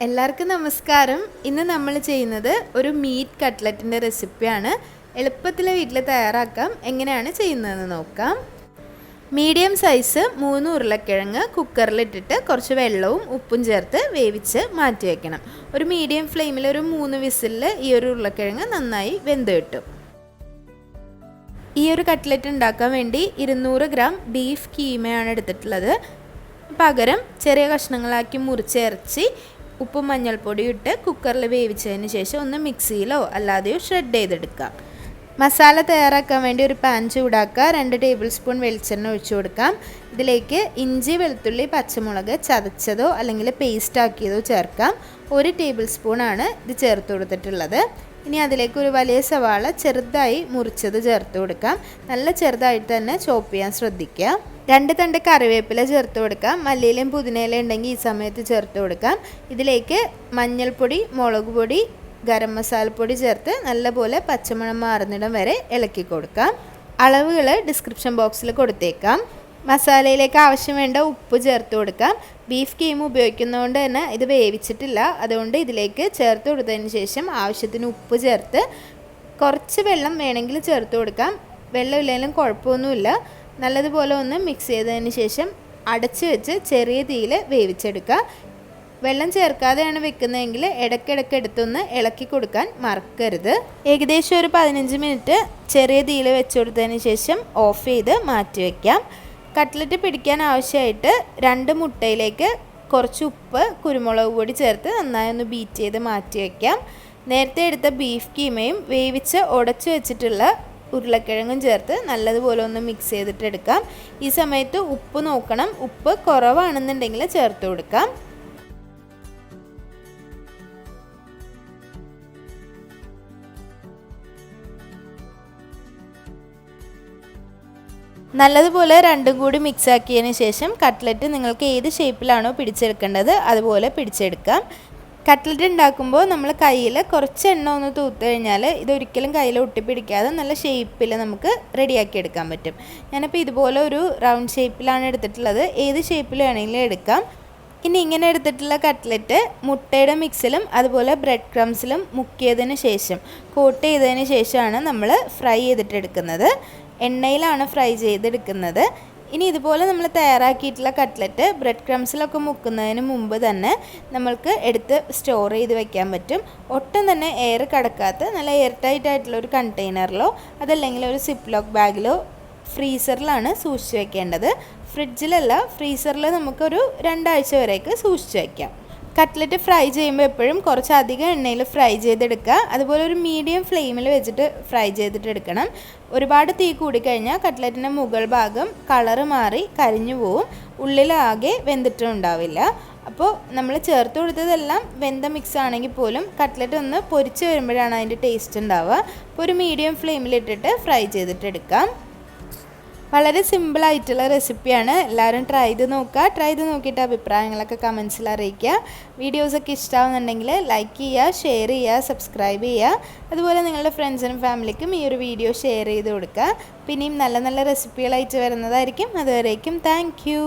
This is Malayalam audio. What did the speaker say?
എല്ലാവർക്കും നമസ്കാരം. ഇന്ന് നമ്മൾ ചെയ്യുന്നത് ഒരു മീറ്റ് കട്ട്ലറ്റിൻ്റെ റെസിപ്പിയാണ്. എളുപ്പത്തിൽ വീട്ടിൽ തയ്യാറാക്കാം. എങ്ങനെയാണ് ചെയ്യുന്നതെന്ന് നോക്കാം. മീഡിയം സൈസ് 3 ഉരുളക്കിഴങ്ങ് കുക്കറിലിട്ടിട്ട് കുറച്ച് വെള്ളവും ഉപ്പും ചേർത്ത് വേവിച്ച് മാറ്റി വയ്ക്കണം. ഒരു മീഡിയം ഫ്ലെയിമിൽ ഒരു 3 വിസിലിൽ ഈ ഒരു ഉരുളക്കിഴങ്ങ് നന്നായി വെന്ത് കിട്ടും. ഈ ഒരു കട്ട്ലറ്റ് ഉണ്ടാക്കാൻ വേണ്ടി 200 ഗ്രാം ബീഫ് കീമയാണ് എടുത്തിട്ടുള്ളത്. പകരം ചെറിയ കഷ്ണങ്ങളാക്കി മുറിച്ച് ഇറച്ചി ഉപ്പും മഞ്ഞൾപ്പൊടിയും ഇട്ട് കുക്കറിൽ വേവിച്ചതിന് ശേഷം ഒന്ന് മിക്സിയിലോ അല്ലാതെയോ ഷ്രെഡ് ചെയ്തെടുക്കാം. മസാല തയ്യാറാക്കാൻ വേണ്ടി ഒരു പാൻ ചൂടാക്കുക. 2 ടേബിൾ സ്പൂൺ വെളിച്ചെണ്ണ ഒഴിച്ചു കൊടുക്കാം. ഇതിലേക്ക് ഇഞ്ചി വെളുത്തുള്ളി പച്ചമുളക് ചതച്ചതോ അല്ലെങ്കിൽ പേസ്റ്റ് ആക്കിയതോ ചേർക്കാം. 1 ടേബിൾ സ്പൂണാണ് ഇത് ചേർത്ത് കൊടുത്തിട്ടുള്ളത്. ഇനി അതിലേക്ക് ഒരു വലിയ സവാള ചെറുതായി മുറിച്ചത് ചേർത്ത് കൊടുക്കാം. നല്ല ചെറുതായിട്ട് തന്നെ ചോപ്പ് ചെയ്യാൻ ശ്രദ്ധിക്കുക. 2 തണ്ട് കറിവേപ്പില ചേർത്ത് കൊടുക്കാം. മല്ലിയിലയും പുതിനയിലയും ഉണ്ടെങ്കിൽ ഈ സമയത്ത് ചേർത്ത് കൊടുക്കാം. ഇതിലേക്ക് മഞ്ഞൾപ്പൊടി, മുളക് പൊടി, ഗരം മസാലപ്പൊടി ചേർത്ത് നല്ലപോലെ പച്ചമണം മാറുന്നിടം വരെ ഇളക്കി കൊടുക്കാം. അളവുകൾ ഡിസ്ക്രിപ്ഷൻ ബോക്സിൽ കൊടുത്തേക്കാം. മസാലയിലേക്ക് ആവശ്യം വേണ്ട ഉപ്പ് ചേർത്ത് കൊടുക്കാം. ബീഫ് കീമ ഉപയോഗിക്കുന്നതുകൊണ്ട് തന്നെ ഇത് വേവിച്ചിട്ടില്ല. അതുകൊണ്ട് ഇതിലേക്ക് ചേർത്ത് കൊടുത്തതിന് ശേഷം ആവശ്യത്തിന് ഉപ്പ് ചേർത്ത് കുറച്ച് വെള്ളം വേണമെങ്കിൽ ചേർത്ത് കൊടുക്കാം. വെള്ളമില്ലെങ്കിലും കുഴപ്പമൊന്നുമില്ല. നല്ലതുപോലെ ഒന്ന് മിക്സ് ചെയ്തതിന് ശേഷം അടച്ച് വെച്ച് ചെറിയ തീയിൽ വേവിച്ചെടുക്കുക. വെള്ളം ചേർക്കാതെയാണ് വെക്കുന്നതെങ്കിൽ ഇടയ്ക്കിടയ്ക്ക് എടുത്തൊന്ന് ഇളക്കി കൊടുക്കാൻ മറക്കരുത്. ഏകദേശം ഒരു 15 മിനിറ്റ് ചെറിയ തീയിൽ വെച്ച് കൊടുത്തതിന് ശേഷം ഓഫ് ചെയ്ത് മാറ്റി വയ്ക്കാം. കട്ട്ലറ്റ് പിടിക്കാൻ ആവശ്യമായിട്ട് 2 മുട്ടയിലേക്ക് കുറച്ച് ഉപ്പ് കുരുമുളക് പൊടി ചേർത്ത് നന്നായി ഒന്ന് ബീറ്റ് ചെയ്ത് മാറ്റി വയ്ക്കാം. നേരത്തെ എടുത്ത ബീഫ് കീമയും വേവിച്ച് ഉടച്ച് വെച്ചിട്ടുള്ള ഉരുളക്കിഴങ്ങും ചേർത്ത് നല്ലതുപോലെ ഒന്ന് മിക്സ് ചെയ്തിട്ട് എടുക്കാം. ഈ സമയത്ത് ഉപ്പ് നോക്കണം. ഉപ്പ് കുറവാണെന്നുണ്ടെങ്കിൽ ചേർത്ത് കൊടുക്കാം. നല്ലതുപോലെ രണ്ടും കൂടി മിക്സ് ആക്കിയതിന് ശേഷം കട്ട്ലറ്റ് നിങ്ങൾക്ക് ഏത് ഷേപ്പിലാണോ പിടിച്ചെടുക്കേണ്ടത് അതുപോലെ പിടിച്ചെടുക്കാം. കട്ട്ലറ്റ് ഉണ്ടാക്കുമ്പോൾ നമ്മൾ കയ്യിൽ കുറച്ച് എണ്ണ ഒന്ന് തൂത്ത് കഴിഞ്ഞാൽ ഇതൊരിക്കലും കയ്യിൽ ഒട്ടിപ്പിടിക്കാതെ നല്ല ഷേപ്പിൽ നമുക്ക് റെഡിയാക്കി എടുക്കാൻ പറ്റും. ഞാനിപ്പോൾ ഇതുപോലെ ഒരു റൗണ്ട് ഷേപ്പിലാണ് എടുത്തിട്ടുള്ളത്. ഏത് ഷേപ്പിൽ വേണമെങ്കിലും എടുക്കാം. ഇനി ഇങ്ങനെ എടുത്തിട്ടുള്ള കട്ട്ലറ്റ് മുട്ടയുടെ മിക്സിലും അതുപോലെ ബ്രെഡ് ക്രംസിലും മുക്കിയതിന് ശേഷം കോട്ട് ചെയ്തതിന് ശേഷമാണ് നമ്മൾ ഫ്രൈ ചെയ്തിട്ടെടുക്കുന്നത്. എണ്ണയിലാണ് ഫ്രൈ ചെയ്തെടുക്കുന്നത്. ഇനി ഇതുപോലെ നമ്മൾ തയ്യാറാക്കിയിട്ടുള്ള കട്ട്ലറ്റ് ബ്രെഡ് ക്രംസിലൊക്കെ മുക്കുന്നതിന് മുമ്പ് തന്നെ നമ്മൾക്ക് എടുത്ത് സ്റ്റോർ ചെയ്ത് വെക്കാൻ പറ്റും. ഒട്ടും തന്നെ എയർ കടക്കാത്ത നല്ല എയർ ടൈറ്റ് ആയിട്ടുള്ള ഒരു കണ്ടെയ്നറിലോ അതല്ലെങ്കിൽ ഒരു സിപ്പ് ലോക്ക് ബാഗിലോ ഫ്രീസറിലാണ് സൂക്ഷിച്ച് വെക്കേണ്ടത്. ഫ്രിഡ്ജിലല്ല, ഫ്രീസറിൽ നമുക്കൊരു 2 ആഴ്ച വരെയൊക്കെ സൂക്ഷിച്ച് വയ്ക്കാം. കട്ട്ലറ്റ് ഫ്രൈ ചെയ്യുമ്പോൾ എപ്പോഴും കുറച്ച് അധികം എണ്ണയിൽ ഫ്രൈ ചെയ്തെടുക്കുക. അതുപോലെ ഒരു മീഡിയം ഫ്ലെയിമിൽ വെച്ചിട്ട് ഫ്രൈ ചെയ്തിട്ട് എടുക്കണം. ഒരുപാട് തീ കൂടിക്കഴിഞ്ഞാൽ കട്ട്ലറ്റിൻ്റെ മുകൾ ഭാഗം കളറ് മാറി കരിഞ്ഞു പോവും. ഉള്ളിലാകെ വെന്തിട്ടും ഉണ്ടാവില്ല. അപ്പോൾ നമ്മൾ ചേർത്ത് കൊടുത്തതെല്ലാം വെന്ത മിക്സ് ആണെങ്കിൽ പോലും കട്ട്ലറ്റ് ഒന്ന് പൊരിച്ച് വരുമ്പോഴാണ് അതിൻ്റെ ടേസ്റ്റ് ഉണ്ടാവുക. അപ്പോൾ ഒരു മീഡിയം ഫ്ലെയിമിലിട്ടിട്ട് ഫ്രൈ ചെയ്തിട്ട് എടുക്കാം. വളരെ സിമ്പിളായിട്ടുള്ള റെസിപ്പിയാണ്. എല്ലാവരും ട്രൈ ചെയ്ത് നോക്കുക. ട്രൈ ചെയ്ത് നോക്കിയിട്ട് അഭിപ്രായങ്ങളൊക്കെ കമൻസിൽ അറിയിക്കുക. വീഡിയോസൊക്കെ ഇഷ്ടമാവുന്നുണ്ടെങ്കിൽ ലൈക്ക് ചെയ്യുക, ഷെയർ ചെയ്യുക, സബ്സ്ക്രൈബ് ചെയ്യുക. അതുപോലെ നിങ്ങളുടെ ഫ്രണ്ട്സിനും ഫാമിലിക്കും ഈ ഒരു വീഡിയോ ഷെയർ ചെയ്ത് കൊടുക്കുക. പിന്നെയും നല്ല നല്ല റെസിപ്പികളായിട്ട് വരുന്നതായിരിക്കും. അതുവരേക്കും താങ്ക് യു.